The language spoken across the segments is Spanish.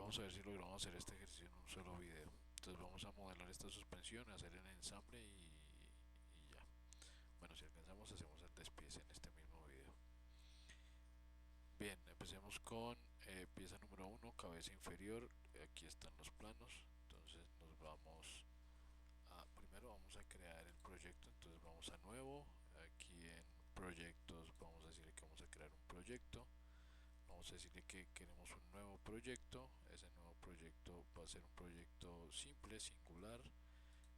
vamos a ver si logramos hacer este ejercicio en un solo video. Entonces vamos a modelar esta suspensión, hacer el ensamble y ya. Bueno, si alcanzamos hacemos el despiece en este mismo video. Bien, empecemos con pieza número uno, cabeza inferior. Aquí están los planos. Entonces nos vamos a, primero vamos a crear el proyecto. Entonces vamos a nuevo. Aquí en proyectos vamos a decirle que vamos a crear un proyecto. Vamos a decirle que queremos un nuevo proyecto. Ese nuevo proyecto va a ser un proyecto simple, singular.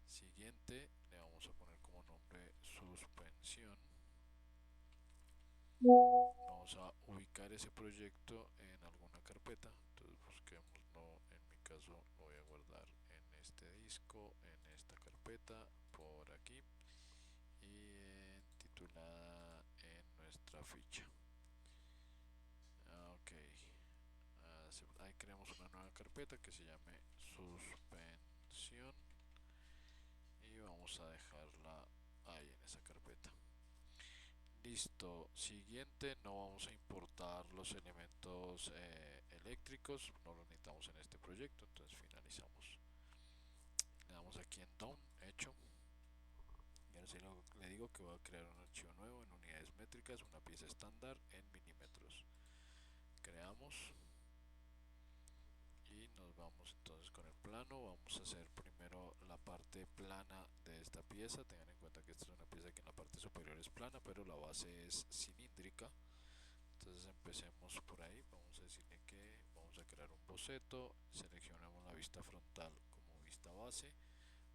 Siguiente, le vamos a poner como nombre suspensión. Vamos a ubicar ese proyecto en alguna carpeta. Entonces busquémoslo. En mi caso lo voy a guardar en este disco, en esta carpeta, por aquí y titulada en nuestra ficha. Ok, ahí creamos una nueva carpeta que se llame suspensión y vamos a dejarla ahí en esa carpeta. Listo, siguiente, no vamos a importar los elementos eléctricos, no los necesitamos en este proyecto, entonces finalizamos. Le damos aquí en Done, hecho. Y ahora sí le digo que voy a crear un archivo nuevo en unidades métricas, una pieza estándar en milímetros. Creamos y nos vamos entonces con el plano. Vamos a hacer primero la parte plana de esta pieza. Tengan en cuenta que esta es una pieza que en la parte superior es plana, pero la base es cilíndrica. Entonces empecemos por ahí. Vamos a decirle que vamos a crear un boceto. Seleccionamos la vista frontal como vista base.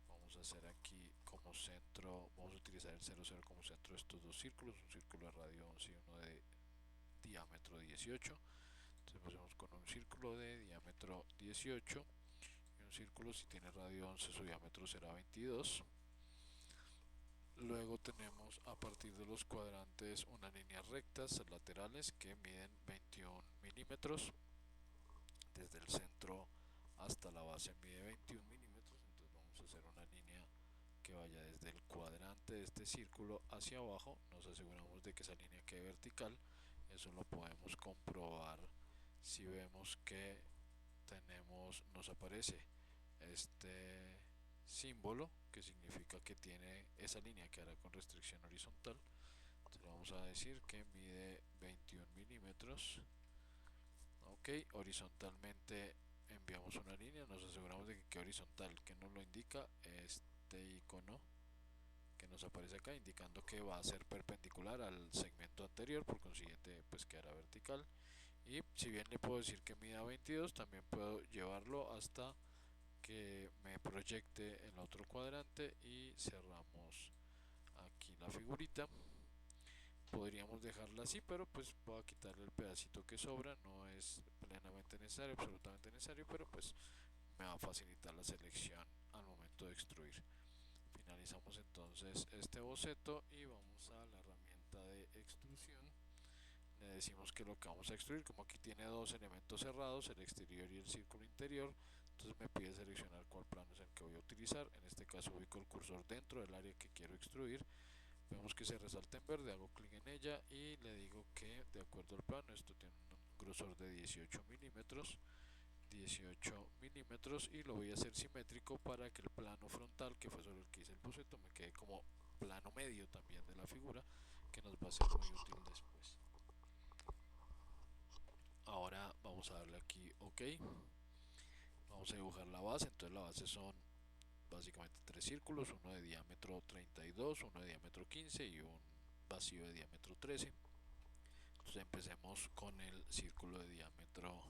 Vamos a hacer aquí como centro, vamos a utilizar el 00 como centro de estos dos círculos, un círculo de radio 11 y uno de diámetro 18. Entonces empecemos con un círculo de diámetro 18 y un círculo, si tiene radio 11 su diámetro será 22. Luego tenemos a partir de los cuadrantes unas líneas rectas laterales que miden 21 milímetros. Desde el centro hasta la base mide 21 milímetros. Entonces vamos a hacer una línea que vaya desde el cuadrante de este círculo hacia abajo. Nos aseguramos de que esa línea quede vertical. Eso lo podemos comprobar si vemos que nos aparece este símbolo que significa que tiene esa línea que hará con restricción horizontal. Entonces vamos a decir que mide 21 milímetros. Ok, horizontalmente enviamos una línea, nos aseguramos de que quede horizontal, que nos lo indica este icono que nos aparece acá, indicando que va a ser perpendicular al segmento anterior, por consiguiente pues quedará vertical. Y si bien le puedo decir que mida 22, también puedo llevarlo hasta que me proyecte el otro cuadrante y cerramos aquí la figurita. Podríamos dejarla así, pero pues voy a quitarle el pedacito que sobra. No es plenamente necesario, absolutamente necesario, pero pues me va a facilitar la selección al momento de extruir. Finalizamos entonces este boceto y vamos a la herramienta de extrusión. Le decimos que lo que vamos a extruir, como aquí tiene dos elementos cerrados, el exterior y el círculo interior, entonces me pide seleccionar cuál plano es el que voy a utilizar. En este caso ubico el cursor dentro del área que quiero extruir. Vemos que se resalta en verde, hago clic en ella y le digo que de acuerdo al plano, esto tiene un grosor de 18 milímetros. 18 milímetros y lo voy a hacer simétrico para que el plano frontal, que fue sobre el que hice el boceto, me quede como plano medio también de la figura, que nos va a ser muy útil después. Ahora vamos a darle aquí OK. Vamos a dibujar la base. Entonces la base son básicamente tres círculos, uno de diámetro 32, uno de diámetro 15 y un vacío de diámetro 13. Entonces empecemos con el círculo de diámetro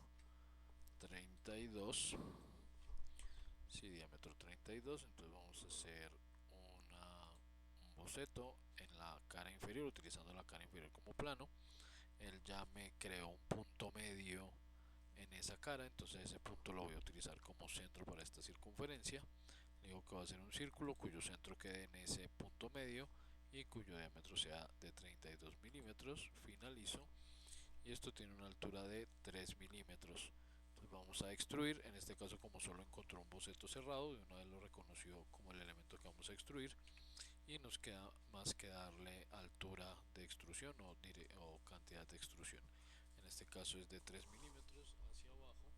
32. Sí, diámetro 32. Entonces vamos a hacer un boceto en la cara inferior, utilizando la cara inferior como plano. Él ya me creó un punto medio en esa cara, entonces ese punto lo voy a utilizar como centro para esta circunferencia. Le digo que va a ser un círculo cuyo centro quede en ese punto medio y cuyo diámetro sea de 32 milímetros. Finalizo y esto tiene una altura de 3 milímetros. Entonces vamos a extruir. En este caso, como solo encontró un boceto cerrado, de una vez lo reconoció como el elemento que vamos a extruir y nos queda más que darle altura de extrusión o cantidad de extrusión. En este caso es de 3 milímetros hacia abajo.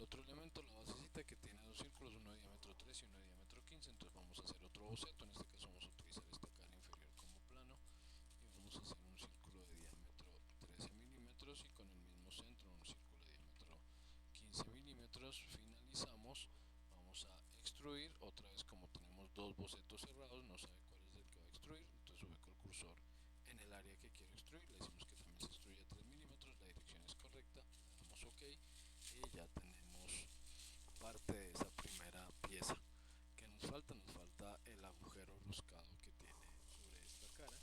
otro elemento, la basecita, que tiene dos círculos, uno de diámetro 3 y uno de diámetro 15. Entonces vamos a hacer otro boceto. En este caso vamos a utilizar esta cara inferior como plano y vamos a hacer un círculo de diámetro 13 milímetros y con el mismo centro un círculo de diámetro 15 milímetros. Finalizamos, vamos a extruir. Otra vez, como tenemos dos bocetos cerrados, no sabe cuál es el que va a extruir, entonces ubico el cursor en el área que quiero extruir. Le decimos que también se extruye a 3 milímetros, la dirección es correcta, le damos OK y ya tenemos parte de esa primera pieza. ¿Qué nos falta? Nos falta el agujero roscado que tiene sobre esta cara.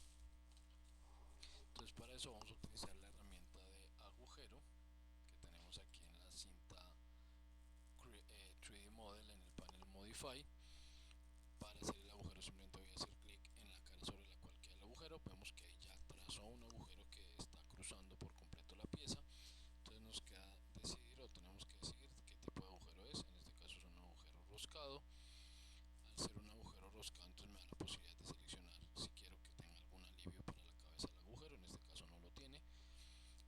Entonces para eso vamos a utilizar la herramienta de agujero que tenemos aquí en la cinta 3D Model en el panel Modify. Para hacer el agujero simplemente voy a hacer clic en la cara sobre la cual queda el agujero. Vemos que ya trazó un agujero que está cruzando por completo la pieza. Entonces nos queda decidir, o tenemos que decidir, qué tipo de agujero es. En este caso es un agujero roscado. Al ser un agujero roscado, entonces me da la posibilidad de seleccionar si quiero que tenga algún alivio para la cabeza del agujero. En este caso no lo tiene.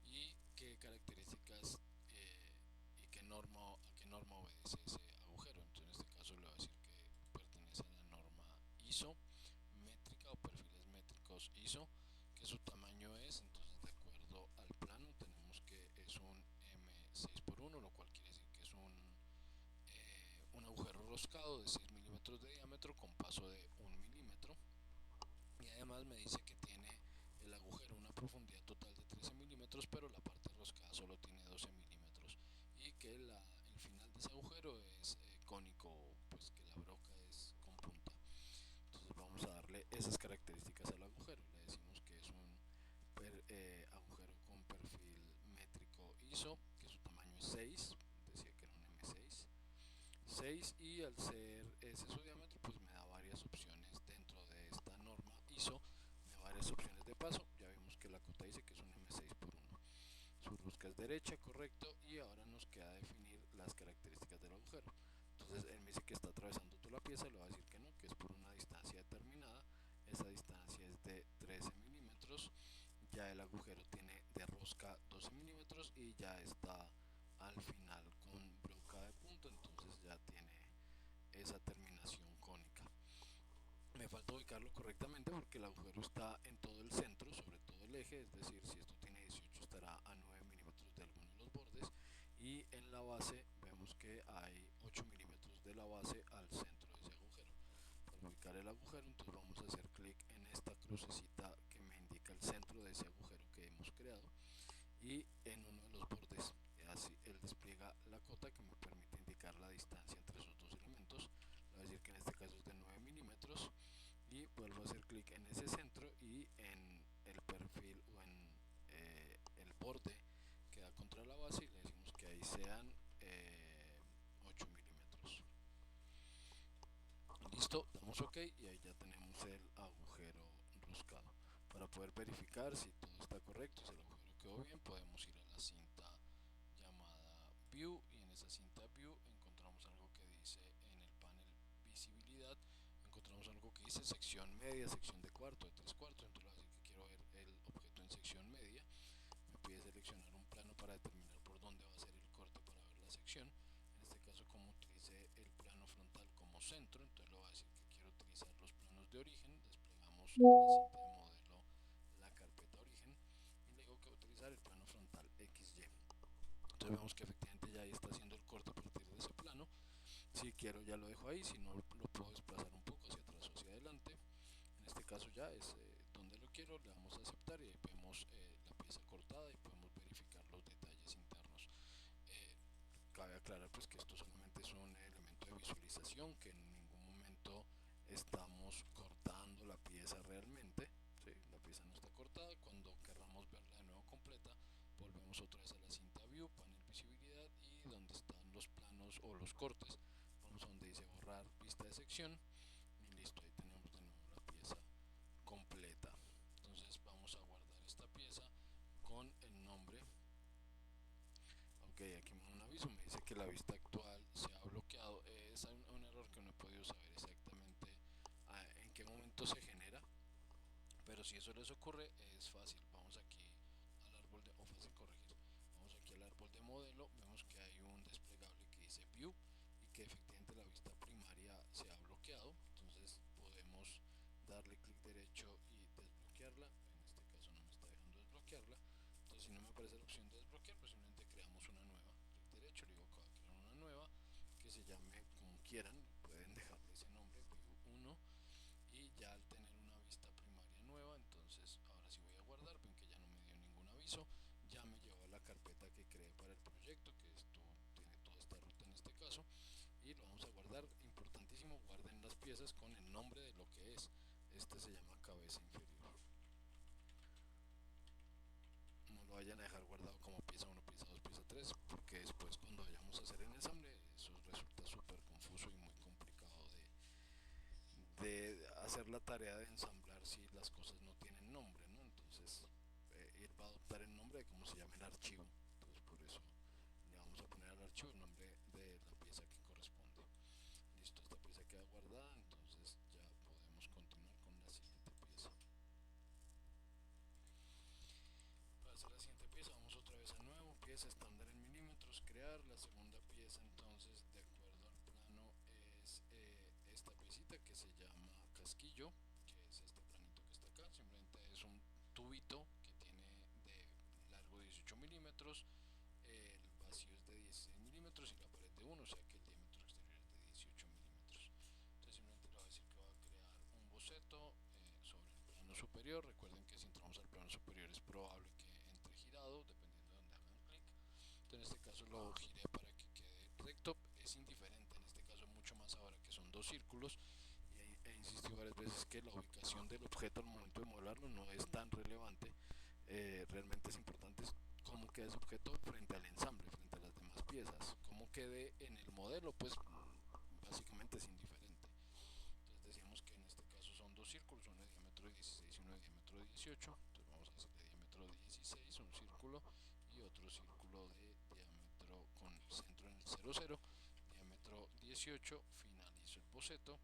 Y qué características y a qué norma obedece ese agujero. Entonces en este caso le voy a decir que pertenece a la norma ISO métrica o perfiles métricos ISO, que su tamaño es, entonces de acuerdo al plano tenemos que es un M6x1, lo cual quiere decir que es un agujero roscado de 6 milímetros de diámetro con paso de 1 milímetro. Y además me dice que tiene el agujero una profundidad total de 13 milímetros, pero la parte roscada solo tiene 12 milímetros, y que el final de ese agujero es cónico, pues que la broca es con punta. Entonces vamos a darle esas características al agujero. Le decimos que es un agujero con perfil métrico ISO, que su tamaño es 6, decía que era un M6, y al ser ese su diámetro, pues me da varias opciones dentro de esta norma ISO, me da varias opciones de paso. Ya vimos que la cota dice que es un M6x1. Su rosca es derecha, correcto, y ahora nos queda definir las características del agujero. Entonces él me dice que está atravesando toda la pieza, le voy a decir que no, que es por una distancia determinada. Esa distancia es de 13 milímetros. Ya el agujero tiene de rosca 12 milímetros y ya está al final con broca de punto, entonces ya tiene esa terminación cónica. Me falta ubicarlo correctamente porque el agujero está en todo el centro, sobre todo el eje, es decir, si esto tiene 18 estará a 9 milímetros de alguno de los bordes, y en la base vemos que hay 8 milímetros de la base al centro de ese agujero. Para ubicar el agujero, entonces vamos a hacer clic en esta crucecita que me indica el centro de ese agujero que hemos creado y en uno de los bordes. Así él despliega la cota que me permite indicar la distancia entre esos dos elementos. Le voy a decir que en este caso es de 9 milímetros y vuelvo a hacer clic en ese centro y en el perfil o en el borde que da contra la base, y le decimos que ahí sean 8 milímetros. Listo, damos OK y ahí ya tenemos el agujero roscado. Para poder verificar si todo está correcto, si el agujero quedó bien, podemos ir a la cinta llamada View, y en esa cinta View encontramos algo que dice en el panel Visibilidad, encontramos algo que dice sección media, sección de cuarto, de 3/4. Entonces así que quiero ver el objeto en sección media. Me pide seleccionar un plano para determinar por dónde va a ser el corte para ver la sección. En este caso, como utilicé el plano frontal como centro, entonces le voy a decir que quiero utilizar los planos de origen. Desplegamos en la cinta de modelo la carpeta origen y le digo que voy a utilizar el plano frontal XY. Entonces vemos que efectivamente ya ahí está haciendo el corte a partir de ese plano. Si quiero ya lo dejo ahí, si no lo puedo desplazar un poco hacia atrás o hacia adelante. En este caso ya es donde lo quiero, le damos a aceptar y ahí vemos la pieza cortada y podemos verificar los detalles internos. Eh, Cabe aclarar pues que esto solamente es un elemento de visualización, que en ningún momento estamos cortando la pieza realmente. ¿Sí? La pieza no está cortada. Cuando querramos verla de nuevo completa, volvemos otra vez a la cinta View, panel Visibilidad, y donde están los planos o los cortes, vamos a donde dice borrar vista de sección y listo, ahí tenemos de nuevo la pieza completa. Entonces vamos a guardar esta pieza con el nombre. Ok, aquí me da un aviso, me dice que la vista actual se ha bloqueado. Es un error que no he podido saber exactamente en qué momento se genera, pero si eso les ocurre es fácil. Vamos aquí al árbol de, o fácil corregir, vamos aquí al árbol de modelo, vemos que hay un desplegable que dice que efectivamente la vista primaria se ha bloqueado. Entonces podemos darle clic derecho y desbloquearla. En este caso no me está dejando desbloquearla. Entonces si no me aparece la opción de desbloquear, pues simplemente creamos una nueva. Clic derecho, le digo que va a crear una nueva que se llame como quieran. Pueden dejarle ese nombre, View 1. Y ya al tener una vista primaria nueva, entonces ahora sí voy a guardar. Ven que ya no me dio ningún aviso, ya me llevó a la carpeta que creé para el proyecto, que esto tiene toda esta ruta en este caso, y lo vamos a guardar. Importantísimo, guarden las piezas con el nombre de lo que es. Este se llama cabeza inferior. No lo vayan a dejar guardado como pieza 1, pieza 2, pieza 3, porque después cuando vayamos a hacer el ensamble eso resulta súper confuso y muy complicado de hacer la tarea de ensamblar si las cosas no tienen nombre, ¿no? Entonces él va a adoptar el nombre de cómo se llama el archivo. Entonces por eso le vamos a poner al archivo el nombre de la pieza que corresponde. Listo, esta pieza queda guardada, entonces ya podemos continuar con la siguiente pieza. Para hacer la siguiente pieza vamos otra vez a nuevo, pieza estándar en milímetros, crear la segunda pieza. Entonces de acuerdo al plano es esta piecita que se llama casquillo, que es este planito que está acá. Simplemente es un tubito que tiene de largo 18 milímetros, el vacío es de 16 milímetros y la pared de 1, o sea que el diámetro exterior es de 18 milímetros. Entonces simplemente le voy a decir que va a crear un boceto sobre el plano superior. Recuerden que si entramos al plano superior es probable que entre girado, dependiendo de donde hagan clic. Entonces en este caso lo giré para que quede recto. Es indiferente en este caso, mucho más ahora que son dos círculos. Y he insistido varias veces que la ubicación del objeto al momento de modelarlo no es tan relevante. Realmente es importante cómo queda ese objeto frente al ensamble, frente a las demás piezas. Cómo quede en el modelo, pues básicamente es indiferente. Entonces decíamos que en este caso son dos círculos, uno de diámetro 16 y uno de diámetro 18. Entonces vamos a hacer de diámetro 16 un círculo y otro círculo de diámetro con centro en el 00, diámetro 18. Finalizo el boceto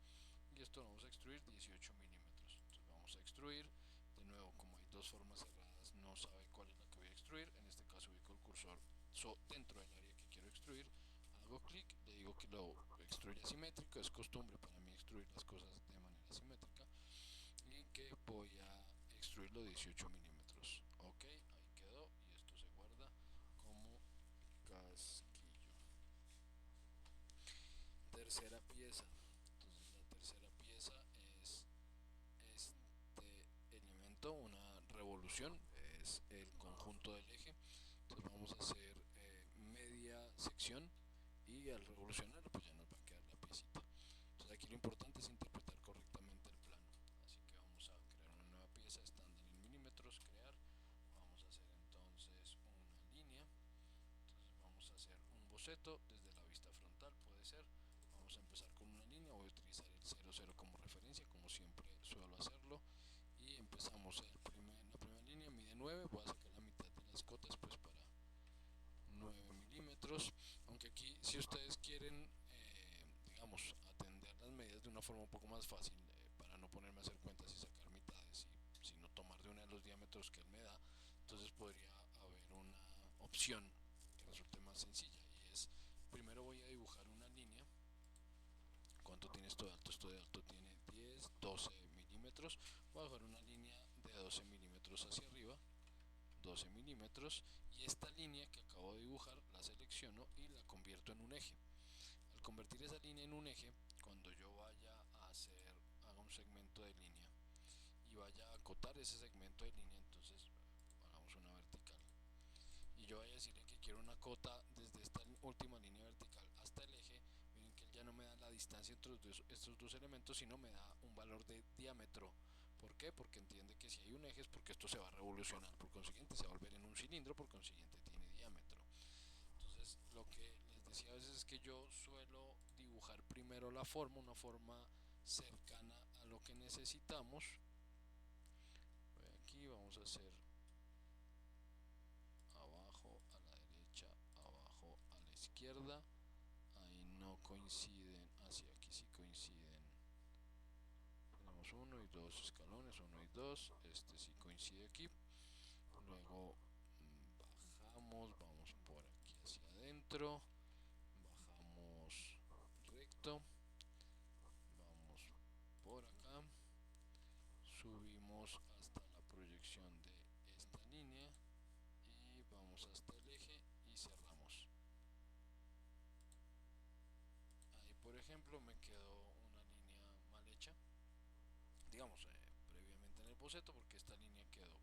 y esto lo vamos a extruir 18 milímetros. Entonces vamos a extruir. De nuevo, como hay dos formas cerradas, no sabe cuál es la que voy a extruir. En este caso ubico el cursor dentro del área que quiero extruir, hago clic, le digo que lo extruya simétrico. Es costumbre para mí extruir las cosas de manera simétrica y que voy a extruirlo 18 milímetros. Ok, ahí quedó y esto se guarda como casquillo. Tercera pieza. Entonces la tercera pieza es este elemento, una revolución, es el conjunto del eje. Entonces vamos a hacer media sección y al revolucionar pues ya nos va a quedar la piecita. Entonces aquí lo importante es interpretar correctamente el plano. Así que vamos a crear una nueva pieza estándar en milímetros, crear. Vamos a hacer entonces una línea. Entonces vamos a hacer un boceto desde la vista frontal, puede ser. Vamos a empezar con una línea, voy a utilizar el 00 como referencia, como siempre suelo hacerlo. Y empezamos la primera línea, mide 9, voy a sacar la mitad de las cotas pues para 9 milímetros. Aunque aquí si ustedes quieren, digamos, atender las medidas de una forma un poco más fácil, para no ponerme a hacer cuentas y sacar mitades, y sino tomar de una de los diámetros que él me da, entonces podría haber una opción que resulte más sencilla, y es, primero voy a dibujar una línea. ¿Cuánto tiene esto de alto? Esto de alto tiene 10, 12 milímetros. Voy a dibujar una línea de 12 milímetros hacia arriba, 12 milímetros, y esta línea que acabo de dibujar la selecciono y la convierto en un eje. Al convertir esa línea en un eje, cuando yo vaya a hacer, haga un segmento de línea y vaya a acotar ese segmento de línea, entonces hagamos una vertical y yo vaya a decirle que quiero una cota desde esta última línea vertical hasta el eje, miren que él ya no me da la distancia entre estos dos elementos, sino me da un valor de diámetro. ¿Por qué? Porque entiende que si hay un eje es porque esto se va a revolucionar, por consiguiente se va a volver en un cilindro, por consiguiente tiene diámetro. Entonces lo que les decía a veces es que yo suelo dibujar primero la forma, una forma cercana a lo que necesitamos. Aquí vamos a hacer abajo a la derecha, abajo a la izquierda. Ahí no coinciden, hacia aquí sí coinciden. Tenemos uno y dos escalones, uno y dos. Este sí coincide aquí. Luego bajamos, vamos por aquí hacia adentro. Bajamos, ejemplo me quedó una línea mal hecha, digamos, previamente en el boceto, porque esta línea quedó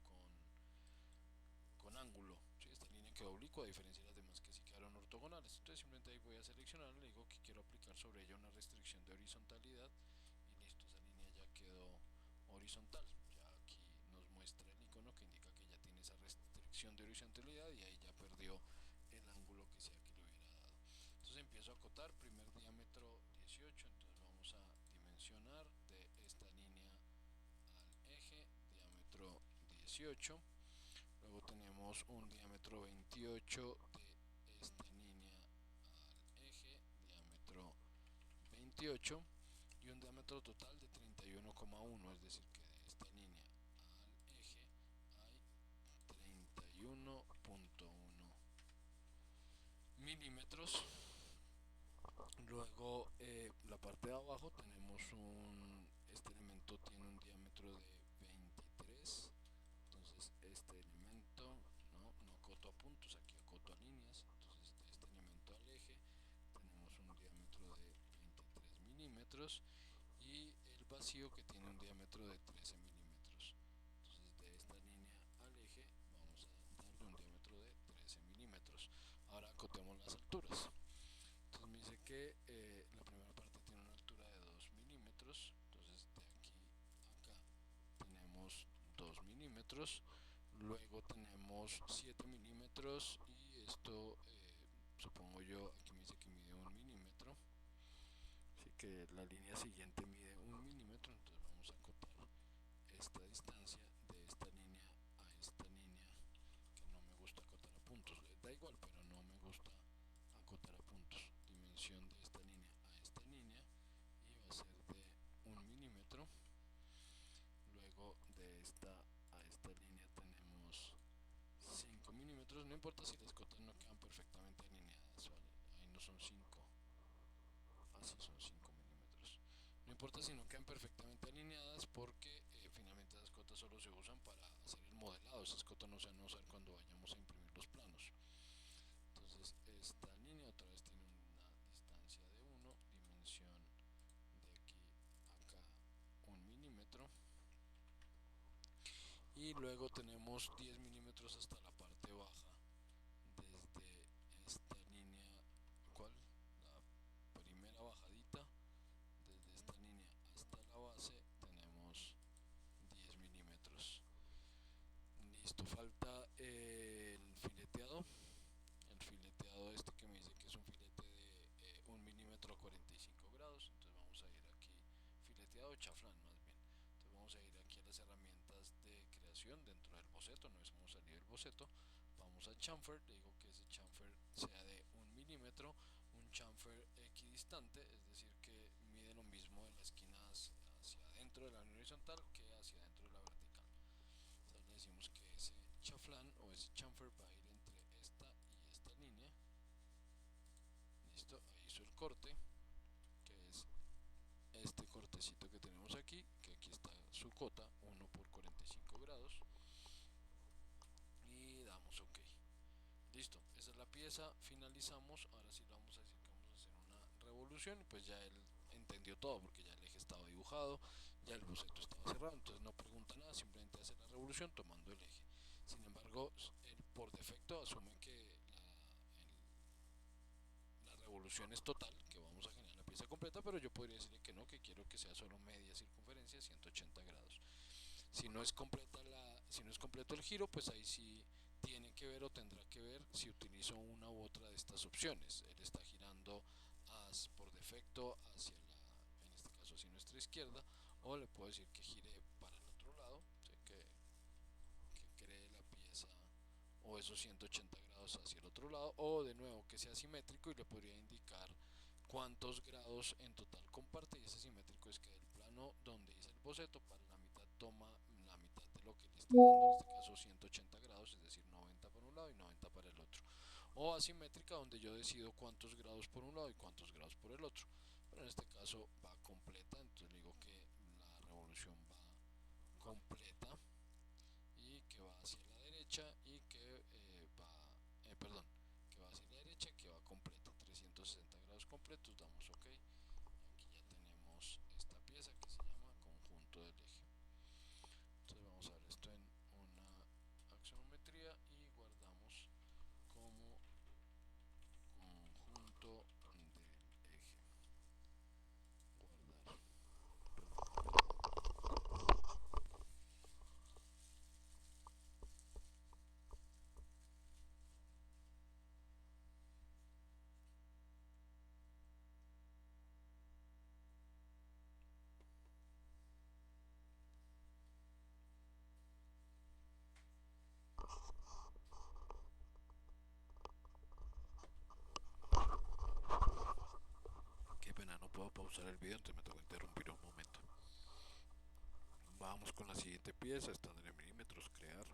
con ángulo, ¿sí? Esta línea quedó oblicua a diferencia de las demás que sí quedaron ortogonales. Entonces simplemente ahí voy a seleccionar, le digo que quiero aplicar sobre ella una restricción de horizontalidad y listo, esa línea ya quedó horizontal. Ya aquí nos muestra el icono que indica que ya tiene esa restricción de horizontalidad y ahí ya perdió el ángulo que sea que le hubiera dado. Entonces empiezo a acotar, primer diámetro 18, entonces vamos a dimensionar de esta línea al eje, diámetro 18. Luego tenemos un diámetro 28 de esta línea al eje, diámetro 28, y un diámetro total de 31,1, es decir que de esta línea al eje hay 31,1 milímetros. Luego la parte de abajo tenemos este elemento tiene un diámetro de 23, entonces este elemento no acoto a puntos, aquí acoto a líneas, entonces de este elemento al eje tenemos un diámetro de 23 milímetros y el vacío que tiene un diámetro de 13 milímetros. Entonces de esta línea al eje vamos a darle un diámetro de 13 milímetros. Ahora acotemos las alturas. Entonces me dice que la primera parte tiene una altura de 2 milímetros, entonces de aquí a acá tenemos 2 milímetros, luego tenemos 7 milímetros y esto supongo yo, aquí me dice que mide 1 milímetro, así que la línea siguiente mide 1 milímetro, entonces vamos a acotar esta distancia de esta línea a esta línea, que no me gusta acotar a puntos, da igual, pero no me gusta acotar a puntos, dimensión de esta línea a esta línea y va a ser de 1 milímetro. Luego de esta a esta línea tenemos 5 milímetros, no importa si las cotas no quedan perfectamente alineadas, ¿vale? Ahí no son 5, así son 5 milímetros. No importa si no quedan perfectamente alineadas porque finalmente esas cotas solo se usan para hacer el modelado, esas cotas no se van a usar cuando vayamos a imprimir los planos. Entonces esta línea otra vez tiene una distancia de 1, dimensión de aquí a acá 1 milímetro, y luego tenemos 10 milímetros hasta la parte baja desde esta línea, ¿cuál? La primera bajadita, desde esta línea hasta la base tenemos 10 milímetros. Listo, falta el fileteado. El fileteado este que me dice que es un filete de 1 milímetro a 45 grados. Entonces vamos a ir aquí, fileteado chaflán más bien. Entonces vamos a ir aquí a las herramientas de creación dentro del boceto. No hemos salido del boceto. Vamos a chamfer, le digo que ese chamfer sea de 1 milímetro, un chamfer equidistante, es decir que mide lo mismo de las esquinas hacia adentro de la línea horizontal que hacia adentro de la vertical. Entonces le decimos que ese chaflán o ese chamfer va a ir entre esta y esta línea. Listo, ahí hizo el corte, que es este cortecito que tenemos aquí, que aquí está su cota, 1 por 45 grados. Y damos OK. Listo, esa es la pieza, finalizamos. Ahora sí le vamos a decir que vamos a hacer una revolución y pues ya él entendió todo porque ya el eje estaba dibujado, ya el boceto estaba cerrado, entonces no pregunta nada, simplemente hace la revolución tomando el eje. Sin embargo, él por defecto asume que la revolución es total, que vamos a generar la pieza completa, pero yo podría decirle que no, que quiero que sea solo media circunferencia, 180 grados. Si no es completo el giro, pues ahí sí tiene que ver o tendrá que ver si utilizo una u otra de estas opciones. Él está girando por defecto hacia en este caso hacia nuestra izquierda, o le puedo decir que gire para el otro lado, ¿sí? Que cree la pieza o esos 180 grados hacia el otro lado, o de nuevo que sea simétrico y le podría indicar cuántos grados en total comparte, y ese simétrico es que el plano donde hice el boceto para la mitad toma la mitad de lo que le esté dando, en este caso 180 grados, es decir 90 por un lado y 90 para el otro, o asimétrica donde yo decido cuántos grados por un lado y cuántos grados por el otro, pero en este caso va completa, entonces le digo que la revolución va completa y que va hacia la derecha y que perdón, que va hacia la derecha, que va completa, 360 grados completos, damos OK, pausar el video, entonces me tocó interrumpir un momento. Vamos con la siguiente pieza, estándar en milímetros, crear.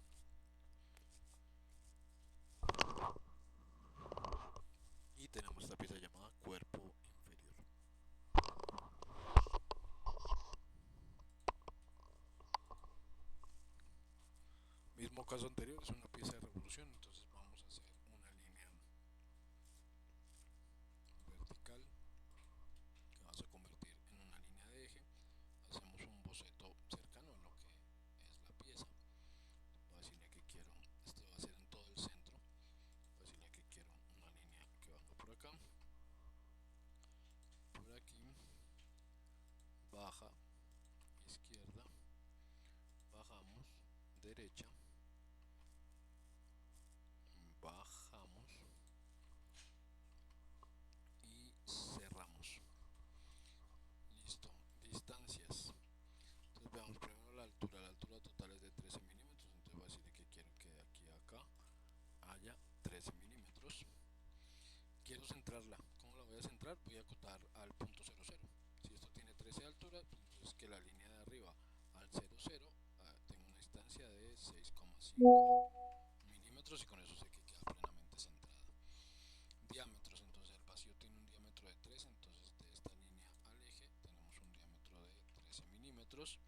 Y tenemos esta pieza llamada cuerpo inferior. Mismo caso anterior, es una pieza de revolución, entonces vamos a hacer una línea vertical que vamos a convertir en una línea de eje. Hacemos un boceto cercano a lo que es la pieza. Voy a decirle que quiero, este va a ser en todo el centro. Voy a decirle que quiero una línea que baja por acá, por aquí, baja, izquierda, bajamos, derecha, bajamos y cerramos. Listo, distancias. Entonces veamos primero la altura total es de 13 milímetros, entonces voy a decirle que quiero que de aquí a acá haya 13 milímetros. Quiero centrarla. ¿Cómo la voy a centrar? Voy a acotar al punto 00. Si esto tiene 13 de altura, pues entonces que la línea de arriba al 00 tenga una distancia de 6,5 milímetros y con eso sé que queda plenamente centrada. Diámetros, entonces el vacío tiene un diámetro de 3, entonces de esta línea al eje tenemos un diámetro de 13 milímetros.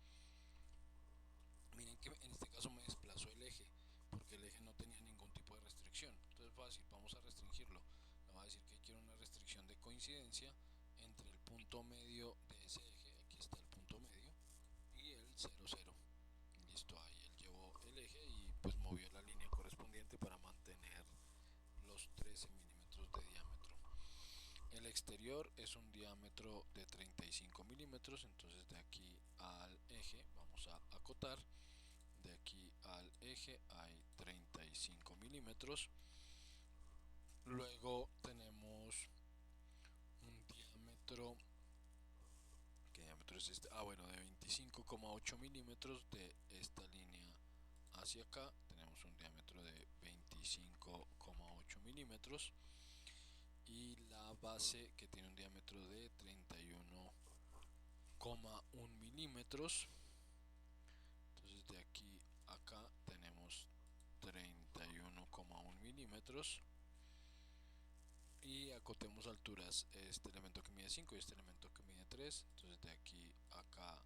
Miren que en este caso me desplazó el eje porque el eje no tenía ningún tipo de restricción. Entonces fácil, vamos a restringirlo. Le voy a decir que quiero una restricción de coincidencia entre el punto medio de ese eje, aquí está el punto medio, y el 00. Listo, ahí él llevó el eje y pues movió la línea correspondiente para mantener los 13 milímetros de diámetro. El exterior es un diámetro de 35 milímetros, entonces de aquí al eje vamos a acotar. De aquí al eje hay 35 milímetros. Luego tenemos un diámetro. ¿Qué diámetro es este? Bueno, de 25,8 milímetros de esta línea hacia acá. Tenemos un diámetro de 25,8 milímetros. Y la base que tiene un diámetro de 31,1 milímetros. Entonces de aquí a acá tenemos 31,1 milímetros. Y acotemos alturas, este elemento que mide 5 y este elemento que mide 3. Entonces de aquí a acá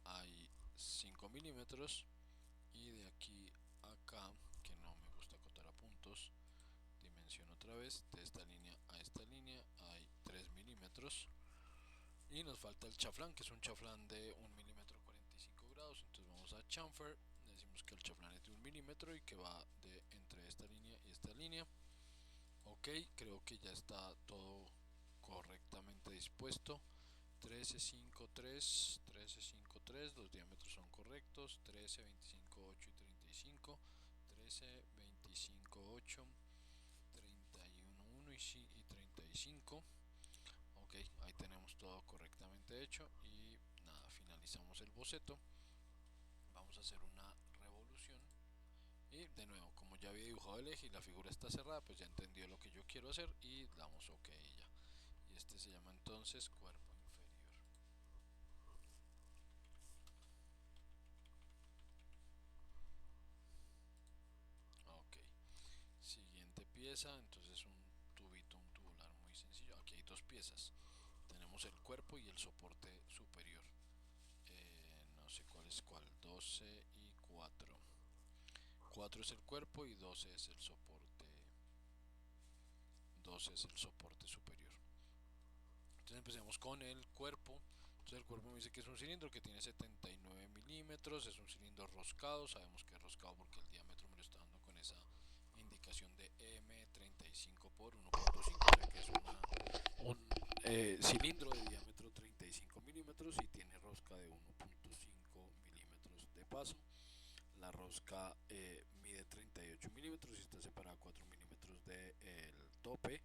hay 5 milímetros. Y de aquí a acá, que no me gusta acotar a puntos, dimensiono otra vez. De esta línea a esta línea hay 3 milímetros. Y nos falta el chaflán, que es un chaflán de 1 milímetro 45 grados. Entonces vamos a chamfer, decimos que el chaflán es de 1 milímetro y que va de entre esta línea y esta línea. Ok, creo que ya está todo correctamente dispuesto. 13,5,3, 13,5,3, los diámetros son correctos. 13, 25,8 y 35. 13, 25,8, 31,1 y 35. Ok, ahí tenemos todo correctamente hecho y nada, finalizamos el boceto. Vamos a hacer una revolución y de nuevo, como ya había dibujado el eje y la figura está cerrada, pues ya entendió lo que yo quiero hacer y damos ok y ya. Y este se llama entonces cuerpo inferior. Ok, siguiente pieza, entonces un tubito, un tubular muy sencillo. Aquí hay dos piezas. Tenemos el cuerpo y el soporte superior. No sé cuál es cuál, 12 y 4. 4 es el cuerpo y 12 es el soporte. 12 es el soporte superior. Entonces empecemos con el cuerpo. Entonces el cuerpo me dice que es un cilindro que tiene 79 milímetros, es un cilindro roscado, sabemos que es roscado porque el diámetro me lo está dando con esa indicación de M35 por 1.5, o sea que es un cilindro de diámetro 35 milímetros y tiene rosca de 1.5 milímetros de paso. La rosca mide 38 milímetros y está separada 4 milímetros del tope.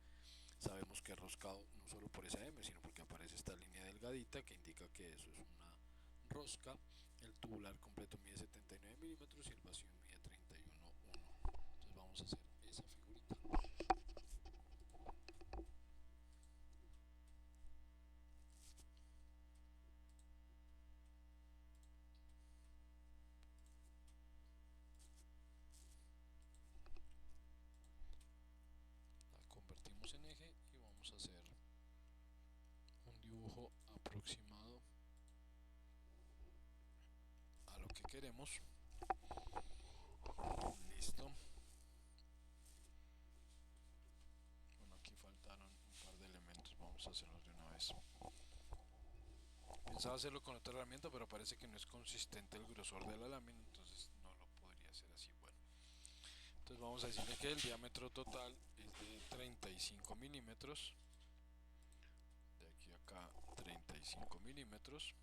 Sabemos que es roscado no solo por esa M, sino porque aparece esta línea delgadita que indica que eso es una rosca. El tubular completo mide 79 milímetros y el vacío mide 31,1. Entonces vamos a hacer esa figurita. queremos. Listo. Bueno, aquí faltaron un par de elementos, vamos a hacerlos de una vez. Pensaba hacerlo con otra herramienta, pero parece que no es consistente el grosor de la lámina, entonces no lo podría hacer así. Bueno, entonces vamos a decirle que el diámetro total es de 35 milímetros. De aquí a acá 35 milímetros.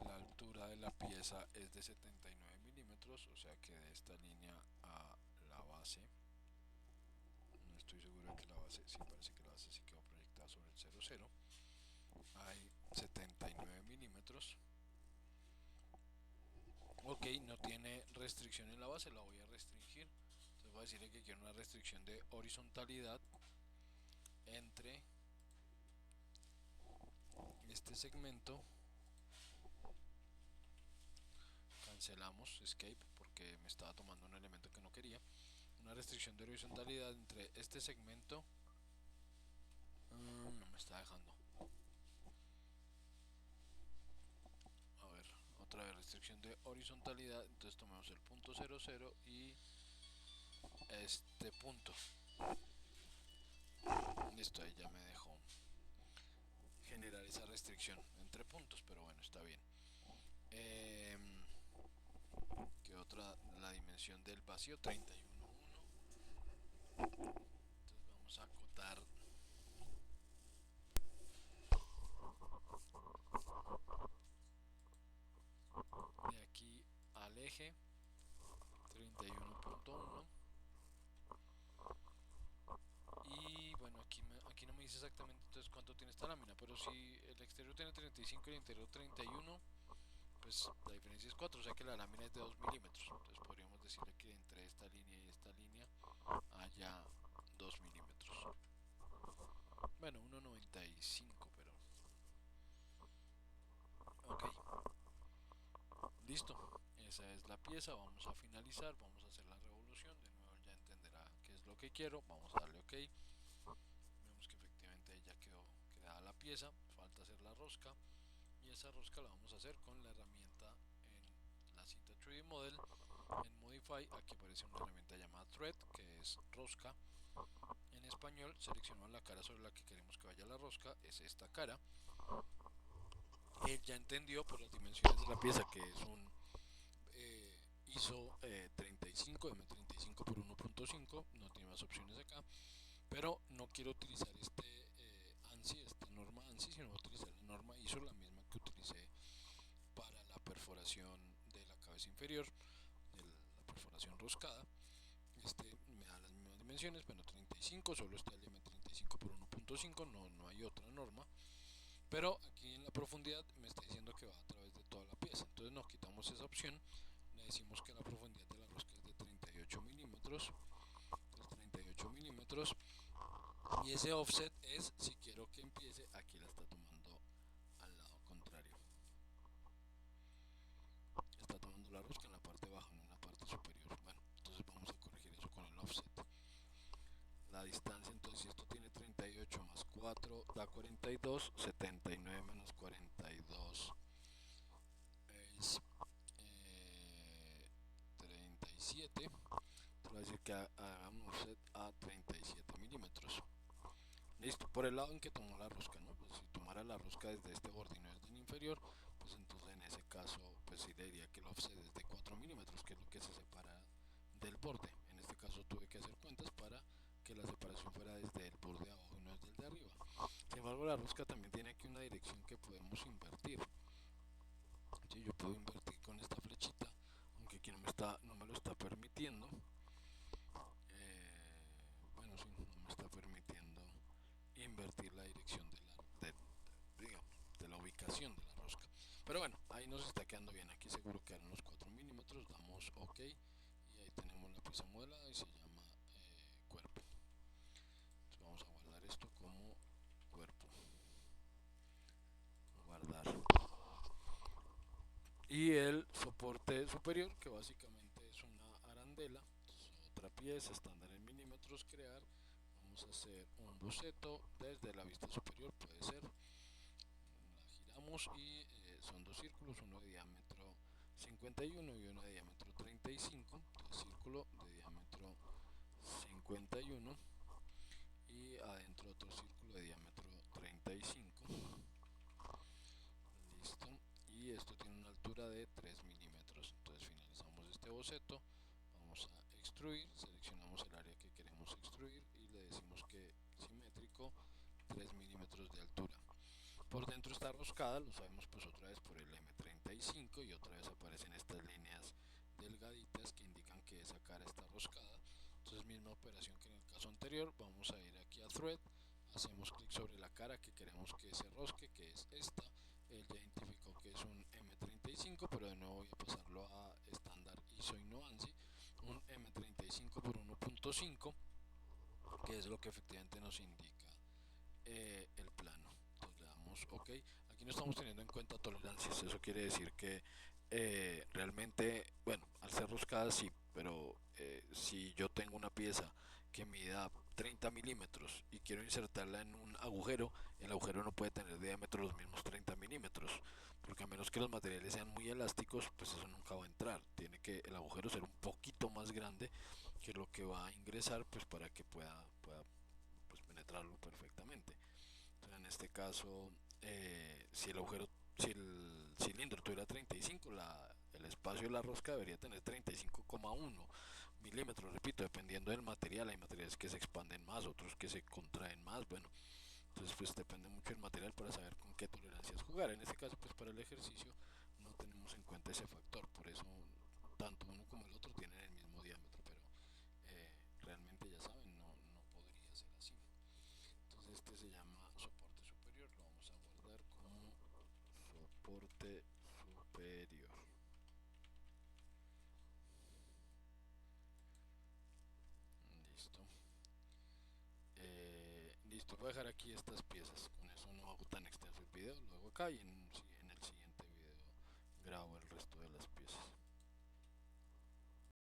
La altura de la pieza es de 79 milímetros, o sea que de esta línea a la base, no estoy seguro de que la base, sí parece que la base sí quedó proyectada sobre el 00, hay 79 milímetros. Ok, no tiene restricción en la base, la voy a restringir. Entonces voy a decirle que quiero una restricción de horizontalidad entre este segmento. Cancelamos escape porque me estaba tomando un elemento que no quería. Una restricción de horizontalidad entre este segmento. No me está dejando. A ver, otra vez restricción de horizontalidad. Entonces tomemos el punto 00 y este punto. Listo, ahí ya me dejó generar esa restricción entre puntos, pero bueno, está bien. ¿Qué otra? La dimensión del vacío, 31,1. Entonces vamos a acotar de aquí al eje 31,1. Y bueno, aquí no me dice exactamente entonces cuánto tiene esta lámina, pero si el exterior tiene 35 y el interior 31, pues la diferencia es 4, o sea que la lámina es de 2 milímetros. Entonces podríamos decirle que entre esta línea y esta línea haya 2 milímetros. Bueno, 1,95, pero... Ok, listo. Esa es la pieza, vamos a finalizar, vamos a hacer la revolución. De nuevo ya entenderá qué es lo que quiero, vamos a darle ok. Vemos que efectivamente ya quedó creada la pieza, falta hacer la rosca. Y esa rosca la vamos a hacer con la herramienta en la cinta 3D Model. En Modify aquí aparece una herramienta llamada Thread, que es rosca. En español seleccionamos la cara sobre la que queremos que vaya la rosca, es esta cara. Él ya entendió por las dimensiones de la pieza que es un ISO 35, M35 por 1.5, no tiene más opciones acá, pero no quiero utilizar ANSI, esta norma ANSI, sino utilizar la norma ISO, la misma que utilicé para la perforación de la cabeza inferior, de la perforación roscada. Me da las mismas dimensiones, bueno, 35, solo está el M35 por 1.5, no hay otra norma. Pero aquí en la profundidad me está diciendo que va a través de toda la pieza. Entonces nos quitamos esa opción. Le decimos que la profundidad de la rosca es de 38 milímetros. 38 milímetros. Y ese offset es, si quiero que empiece, aquí la está tomando al lado contrario. Está tomando la rosca en la parte baja, no en la parte superior. Bueno, entonces vamos a corregir eso con el offset. La distancia, entonces si esto tiene 38 más 4 da 42, 79 menos 42 es 37. Te voy a decir que hagamos offset a 37 milímetros. Listo, por el lado en que tomó la rosca, ¿no? Pues si tomara la rosca desde este borde y no desde el inferior, pues entonces en ese caso, pues sí le diría que el offset es de 4 milímetros, que es lo que se separa del borde. En este caso tuve que hacer cuentas para que la separación fuera desde el borde de abajo y no desde el de arriba. Sin embargo, la rosca también tiene aquí una dirección que podemos invertir. Sí, yo puedo invertir con esta flechita, aunque aquí no me lo está permitiendo. Bueno, sí, no me está permitiendo invertir la dirección de la ubicación de la rosca. Pero bueno, ahí nos está quedando bien. Aquí seguro quedan unos 4 milímetros. Damos OK. Y ahí tenemos la pieza modelada y se llama cuerpo. Entonces vamos a guardar esto como cuerpo. Guardar. Y el soporte superior, que básicamente es una arandela. Entonces, otra pieza estándar en milímetros, crear. Vamos a hacer un boceto desde la vista superior, puede ser. La giramos y son dos círculos, uno de diámetro 51 y uno de diámetro 35. Entonces círculo de diámetro 51 y adentro otro círculo de diámetro 35. Listo. Y esto tiene una altura de 3 milímetros. Entonces finalizamos este boceto. Vamos a extruir, seleccionamos el área que queremos extruir y le decimos que simétrico 3 milímetros de altura. Por dentro está roscada, lo sabemos pues otra vez por el M35 y otra vez aparecen estas líneas delgaditas que indican que esa cara está roscada. Entonces misma operación que en el caso anterior, vamos a ir aquí a Thread, hacemos clic sobre la cara que queremos que se rosque, que es esta. Él ya identificó que es un M35, pero de nuevo voy a pasarlo a estándar ISO y no ANSI, un M35 por 1.5, que es lo que efectivamente nos indica el plano. Entonces le damos OK. Aquí no estamos teniendo en cuenta tolerancias, eso quiere decir que realmente, bueno, al ser roscada sí, pero si yo tengo una pieza que mida 30 milímetros y quiero insertarla en un agujero, el agujero no puede tener diámetro los mismos 30 milímetros, porque a menos que los materiales sean muy elásticos, pues eso nunca va a entrar. Tiene que el agujero ser un poquito más grande que lo que va a ingresar, pues para que pueda pues, penetrarlo perfectamente. Entonces, en este caso, si el agujero, si el cilindro tuviera 35, el espacio de la rosca debería tener 35,1 milímetros, repito, dependiendo del material. Hay materiales que se expanden más, otros que se contraen más, bueno, entonces pues depende mucho del material para saber con qué tolerancias jugar. En este caso, pues para el ejercicio no tenemos en cuenta ese factor, por eso tanto uno como el otro tienen el mismo diámetro, pero realmente ya saben, no podría ser así. Entonces este se llama soporte superior, lo vamos a guardar como soporte superior. Listo. Listo, voy a dejar aquí estas piezas, con eso no hago tan extenso el video, lo hago acá y en el siguiente video grabo el resto de las piezas.